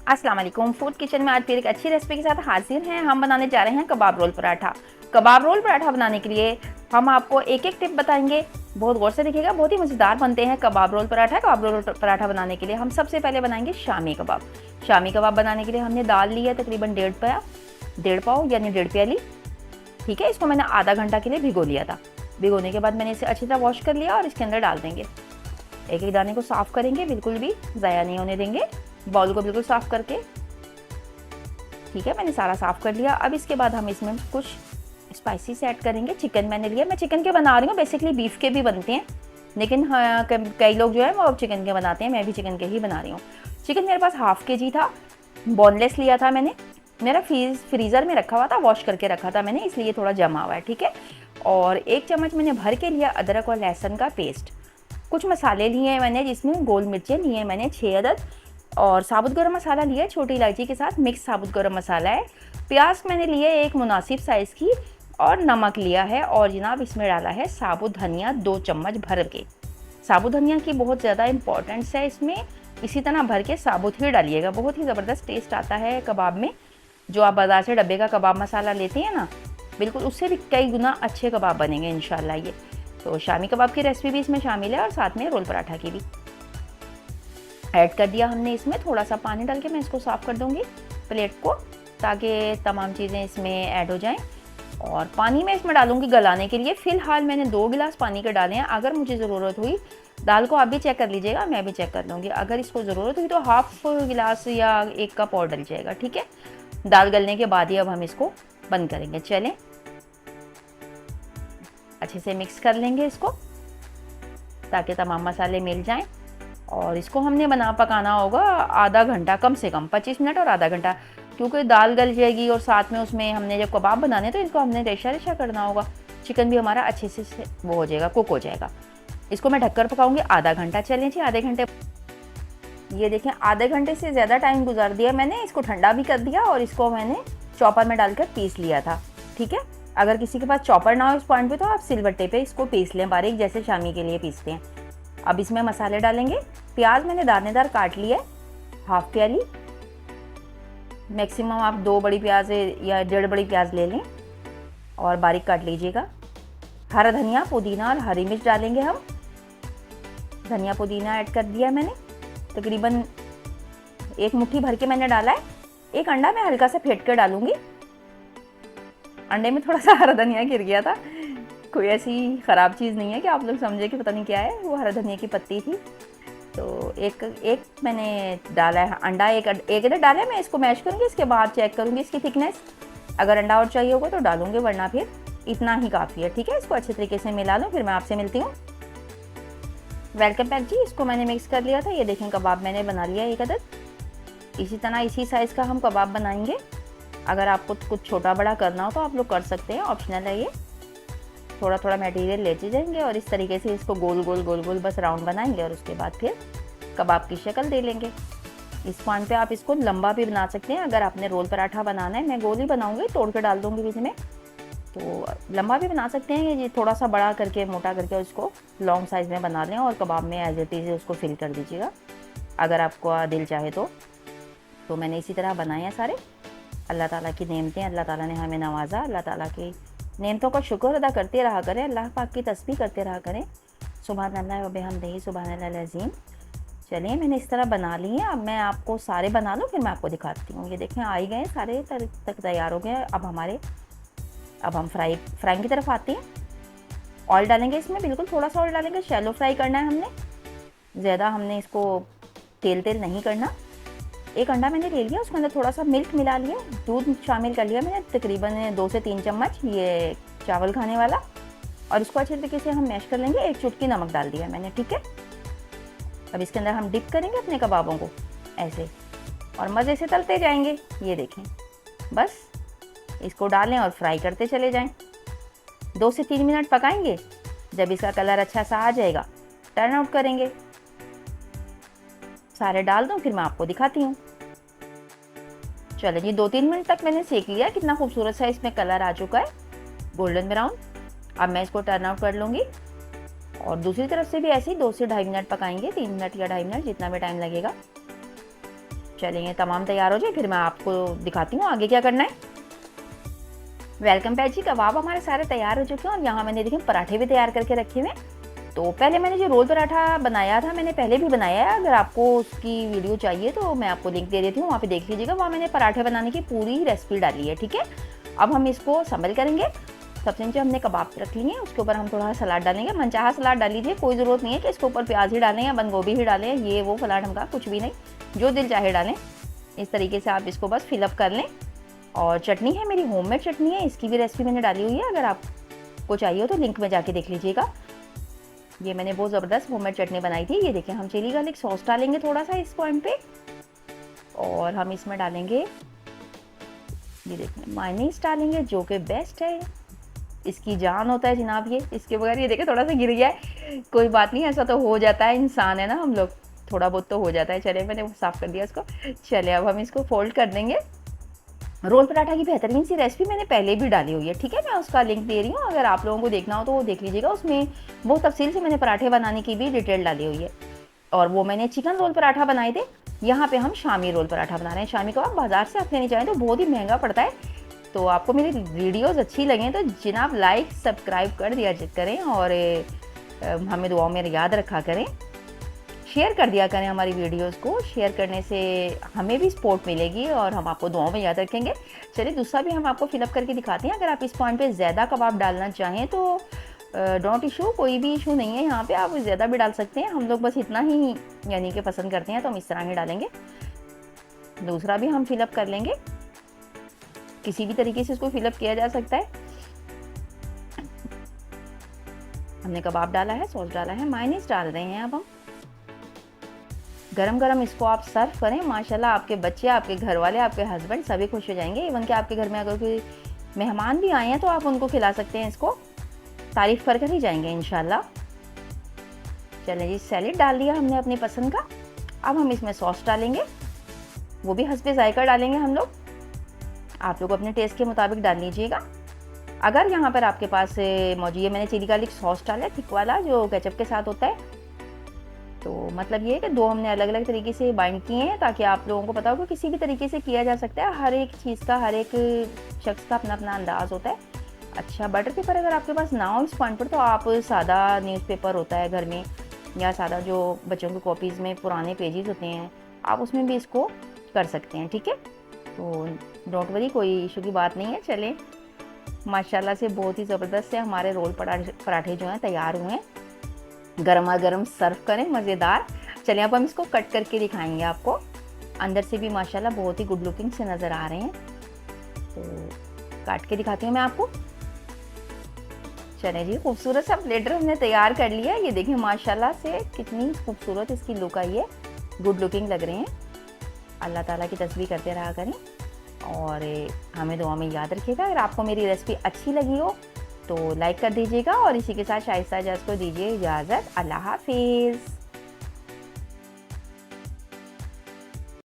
अस्सलाम वालेकुम। Food kitchen में आज फिर एक अच्छी रेसिपी के साथ हाजिर हैं। हम बनाने जा रहे हैं कबाब रोल पराठा। कबाब रोल पराठा बनाने के लिए हम आपको एक एक टिप बताएंगे, बहुत गौर से देखिएगा। बहुत ही मज़ेदार बनते हैं कबाब रोल पराठा। कबाब रोल पराठा बनाने के लिए हम सबसे पहले बनाएंगे शामी कबाब। शामी कबाब बनाने के लिए हमने दाल ली है तकरीबन 1.5 पाव यानी 1.5 प्याली। ठीक है, इसको मैंने आधा घंटा के लिए भिगो लिया था। भिगोने के बाद मैंने इसे अच्छी तरह वॉश कर लिया और इसके अंदर डाल देंगे। एक एक दाने को साफ़ करेंगे, बिल्कुल भी ज़ाया नहीं होने देंगे। बाउल को बिल्कुल साफ़ करके, ठीक है, मैंने सारा साफ़ कर लिया। अब इसके बाद हम इसमें कुछ स्पाइसेस ऐड करेंगे। चिकन मैंने लिया, मैं चिकन के बना रही हूँ। बेसिकली बीफ के भी बनते हैं, लेकिन हाँ, कई लोग जो है वो चिकन के बनाते हैं। मैं भी चिकन के ही बना रही हूँ। चिकन मेरे पास ½ kg था, बोनलेस लिया था मैंने। मेरा फ्रीज़र में रखा हुआ था, वॉश करके रखा था मैंने, इसलिए थोड़ा जमा हुआ है। ठीक है, और 1 चम्मच मैंने भर के लिया अदरक और लहसुन का पेस्ट। कुछ मसाले लिए हैं मैंने, जिसमें गोल मिर्चें लिए हैं मैंने 6 अदद, और साबुत गरम मसाला लिया है छोटी इलायची के साथ, मिक्स साबुत गरम मसाला है। प्याज मैंने लिए एक मुनासिब साइज़ की, और नमक लिया है। और जनाब इसमें डाला है साबुत धनिया 2 चम्मच भर के। साबुत धनिया की बहुत ज़्यादा इंपॉर्टेंस है इसमें, इसी तरह भर के साबुत ही डालिएगा। बहुत ही ज़बरदस्त टेस्ट आता है कबाब में। जो आप बाज़ार से डब्बे का कबाब मसाला लेते हैं ना, बिल्कुल उससे भी कई गुना अच्छे कबाब बनेंगे इंशाल्लाह। ये तो शामी कबाब की रेसिपी भी इसमें शामिल है, और साथ में रोल पराठा की भी ऐड कर दिया हमने। इसमें थोड़ा सा पानी डाल के मैं इसको साफ़ कर दूंगी प्लेट को, ताकि तमाम चीज़ें इसमें ऐड हो जाएं। और पानी मैं इसमें डालूंगी गलाने के लिए। फ़िलहाल मैंने 2 गिलास पानी के डाले हैं। अगर मुझे ज़रूरत हुई, दाल को आप भी चेक कर लीजिएगा, मैं भी चेक कर लूँगी। अगर इसको ज़रूरत हुई तो ½ गिलास या 1 कप और डल जाएगा। ठीक है, दाल गलने के बाद ही अब हम इसको बंद करेंगे। चलें, अच्छे से मिक्स कर लेंगे इसको, ताकि तमाम मसाले मिल जाएं। और इसको हमने पकाना होगा आधा घंटा, कम से कम 25 मिनट और आधा घंटा, क्योंकि दाल गल जाएगी और साथ में उसमें हमने जब कबाब बनाने तो इसको हमने रेशा रेशा करना होगा। चिकन भी हमारा अच्छे से वो हो जाएगा, कुक हो जाएगा। इसको मैं ढककर पकाऊंगी आधा घंटा। चलें जी, आधे घंटे, ये देखें आधे घंटे से ज़्यादा टाइम गुजार दिया मैंने। इसको ठंडा भी कर दिया और इसको मैंने चॉपर में डालकर पीस लिया था। ठीक है, अगर किसी के पास चॉपर ना हो इस पॉइंट पे, तो आप सिलबट्टे पे इसको पीस लें बारीक, जैसे शामी के लिए पीसते हैं। अब इसमें मसाले डालेंगे। प्याज मैंने दानेदार काट लिया, ½ प्याली। मैक्सिमम आप 2 बड़ी प्याज या 1.5 बड़ी प्याज ले लें और बारीक काट लीजिएगा। हरा धनिया, पुदीना और हरी मिर्च डालेंगे हम। धनिया पुदीना ऐड कर दिया मैंने, तकरीबन 1 मुट्ठी भर के मैंने डाला है। 1 अंडा मैं हल्का सा फेंट कर डालूंगी। अंडे में थोड़ा सा हरा धनिया गिर गया था, कोई ऐसी ख़राब चीज़ नहीं है कि आप लोग समझे कि पता नहीं क्या है, वो हरा धनिया की पत्ती थी। तो एक मैंने डाला है अंडा, एक इधर डाला है। मैं इसको मैश करूँगी, इसके बाद चेक करूँगी इसकी थिकनेस। अगर अंडा और चाहिए होगा तो डालूँगी, वरना फिर इतना ही काफ़ी है। ठीक है, इसको अच्छे तरीके से मिला लूँ, फिर मैं आपसे मिलती हूँ। वेलकम बैक जी। इसको मैंने मिक्स कर लिया था। ये देखें कबाब मैंने बना लिया 1 अदद। इसी तरह इसी साइज़ का हम कबाब बनाएंगे। अगर आपको कुछ छोटा बड़ा करना हो तो आप लोग कर सकते हैं, ऑप्शनल है ये। थोड़ा थोड़ा मटेरियल लेते जाएंगे और इस तरीके से इसको गोल गोल बस राउंड बनाएंगे, और उसके बाद फिर कबाब की शक्ल दे लेंगे। इस पॉइंट पे आप इसको लंबा भी बना सकते हैं। अगर आपने रोल पराठा बनाना है, मैं गोल ही बनाऊंगी, तोड़ के डाल दूंगी बीच में, तो लंबा भी बना सकते हैं। ये थोड़ा सा बड़ा करके, मोटा करके उसको लॉन्ग साइज़ में बना लें और कबाब में एज इट इज़ उसको फिल कर दीजिएगा, अगर आपको दिल चाहे तो मैंने इसी तरह बनाए हैं सारे। अल्लाह ताला की नेमतें, अल्लाह ताला ने हमें नवाजा। अल्लाह ताला की नेमतों का शुक्र अदा करते रहा करें, अल्लाह पाक की तस्बीह करते रहा करें। सुभान अल्लाह व बिहम्दिही सुभान अल्लाह अज़ीम। चलिए, मैंने इस तरह बना लिए हैं। अब मैं आपको सारे बना लूँ, फिर मैं आपको दिखाती हूँ। ये देखें आ ही गए सारे, तक तैयार हो गए। अब हम फ्राइंग की तरफ आते हैं। ऑयल डालेंगे इसमें, बिल्कुल थोड़ा सा ऑयल डालेंगे। शैलो फ्राई करना है हमने, ज़्यादा हमने इसको तेल नहीं करना। 1 अंडा मैंने ले लिया, उसके अंदर थोड़ा सा मिल्क मिला लिया, दूध शामिल कर लिया मैंने, तकरीबन 2 से 3 चम्मच, ये चावल खाने वाला। और इसको अच्छे तरीके से हम मैश कर लेंगे। 1 चुटकी नमक डाल दिया मैंने। ठीक है, अब इसके अंदर हम डिप करेंगे अपने कबाबों को ऐसे, और मज़े से तलते जाएंगे। ये देखें, बस इसको डालें और फ्राई करते चले जाएं। 2 से 3 मिनट पकाएंगे। जब इसका कलर अच्छा सा आ जाएगा, टर्न आउट करेंगे। सारे डाल दूँ, फिर मैं आपको दिखाती हूँ। चलो जी, 2-3 मिनट तक मैंने सेक लिया। कितना खूबसूरत सा इसमें कलर आ चुका है, गोल्डन ब्राउन। अब मैं इसको टर्न आउट कर लूँगी, और दूसरी तरफ से भी ऐसे ही 2 से 2.5 मिनट पकाएंगे। 3 मिनट या 2.5 मिनट, जितना भी टाइम लगेगा। चलिए तमाम तैयार हो जाए फिर मैं आपको दिखाती हूँ आगे क्या करना है। वेलकम बैक जी, कबाब हमारे सारे तैयार हो चुके हैं और यहाँ मैंने देखिए पराठे भी तैयार करके रखे हुए हैं। तो पहले मैंने जो रोल पराठा बनाया था, मैंने पहले भी बनाया है, अगर आपको उसकी वीडियो चाहिए तो मैं आपको लिंक दे देती हूँ, वहाँ पे देख लीजिएगा। वहाँ मैंने पराठे बनाने की पूरी रेसिपी डाली है, ठीक है। अब हम इसको संभल करेंगे। सबसे नीचे हमने कबाब रख लिए हैं, उसके ऊपर हम थोड़ा सलाद डालेंगे। मनचाहा सलाद डाल लीजिए, कोई ज़रूरत नहीं है कि इसके ऊपर प्याज ही डालें या बंद गोभी ही डालें, ये वो फलां ढमका कुछ भी नहीं, जो दिल चाहे डालें। इस तरीके से आप इसको बस फिलअप कर लें। और चटनी है मेरी होममेड चटनी है, इसकी भी रेसिपी मैंने डाली हुई है, अगर आपको चाहिए हो तो लिंक में जाके देख लीजिएगा। ये मैंने बहुत ज़बरदस्त होममेड चटनी बनाई थी। ये देखिए हम चिली गार्लिक सॉस डालेंगे थोड़ा सा इस पॉइंट पे, और हम इसमें डालेंगे, ये देखिए मायोनीज डालेंगे जो कि बेस्ट है, इसकी जान होता है जनाब ये, इसके बगैर, ये देखिए थोड़ा सा गिर गया है, कोई बात नहीं, ऐसा तो हो जाता है, इंसान है ना हम लोग, थोड़ा बहुत तो हो जाता है। चलिए मैंने साफ़ कर दिया इसको। चलिए अब हम इसको फोल्ड कर देंगे। रोल पराठा की बेहतरीन सी रेसिपी मैंने पहले भी डाली हुई है, ठीक है, मैं उसका लिंक दे रही हूँ, अगर आप लोगों को देखना हो तो वो देख लीजिएगा। उसमें बहुत तफसील से मैंने पराठे बनाने की भी डिटेल डाली हुई है। और वो मैंने चिकन रोल पराठा बनाए थे, यहाँ पे हम शामी रोल पराठा बना रहे हैं। शामी कबाब बाजार से आप लेने जाएँ तो बहुत ही महंगा पड़ता है। तो आपको मेरी वीडियोज़ अच्छी लगें तो जनाब लाइक सब्सक्राइब कर दिया करें, और हमें दुआओं में याद रखा करें, शेयर कर दिया करें हमारी वीडियोस को। शेयर करने से हमें भी सपोर्ट मिलेगी और हम आपको दुआओं में याद रखेंगे। चलिए दूसरा भी हम आपको फिलअप करके दिखाते हैं। अगर आप इस पॉइंट पे ज़्यादा कबाब डालना चाहें तो डोंट इशू, कोई भी इशू नहीं है, यहाँ पे आप ज़्यादा भी डाल सकते हैं। हम लोग बस इतना ही यानी कि पसंद करते हैं तो हम इस तरह ही डालेंगे। दूसरा भी हम फिलअप कर लेंगे, किसी भी तरीके से इसको फिलअप किया जा सकता है। हमने कबाब डाला है, सॉस डाला है, मायोनीज डाल रहे हैं। अब हम गरम गरम इसको आप सर्व करें, माशाल्लाह आपके बच्चे, आपके घर वाले, आपके हस्बैंड सभी खुश हो जाएंगे। इवन कि आपके घर में अगर कोई मेहमान भी आए हैं तो आप उनको खिला सकते हैं, इसको तारीफ़ कर कर ही जाएंगे इंशाल्लाह। चलें जी, सैलेड डाल दिया हमने अपनी पसंद का। अब हम इसमें सॉस डालेंगे, वो भी हस्बे जायका डालेंगे हम लोग, आप लोग अपने टेस्ट के मुताबिक डाल लीजिएगा। अगर यहाँ पर आपके पास मौजूद है, मैंने चिली गार्लिक सॉस डाला है थिक वाला जो केचप के साथ होता है। तो मतलब ये है कि दो हमने अलग अलग तरीके से बाइंड किए हैं ताकि आप लोगों को पता हो कि किसी भी तरीके से किया जा सकता है। हर एक चीज़ का, हर एक शख्स का अपना अपना अंदाज़ होता है। अच्छा, बटर पेपर अगर आपके पास ना हो इस पॉइंट पर तो आप सादा न्यूज़पेपर होता है घर में, या सादा जो बच्चों की कॉपीज़ में पुराने पेजेस होते हैं, आप उसमें भी इसको कर सकते हैं, ठीक है। तो डोंट वरी, कोई इशू की बात नहीं है। चलें, माशाल्लाह से बहुत ही ज़बरदस्त से हमारे रोल पराठे जो हैं तैयार हुए हैं। गरमा गर्म सर्व करें, मज़ेदार। चलिए अब हम इसको कट करके दिखाएंगे आपको। अंदर से भी माशाल्लाह बहुत ही गुड लुकिंग से नज़र आ रहे हैं, तो काट के दिखाती हूँ मैं आपको। चलें जी, खूबसूरत सा प्लेटर हमने तैयार कर लिया है। ये देखिए माशाल्लाह से कितनी खूबसूरत इसकी लुक आई है, गुड लुकिंग लग रहे हैं। अल्लाह ताला की तस्बीह करते रहा करें और हमें दुआ में याद रखिएगा। अगर आपको मेरी रेसिपी अच्छी लगी हो तो लाइक कर दीजिएगा, और इसी के साथ शाइस्ता इजाज़त को दीजिए इजाज़त। अल्लाह हाफिज़।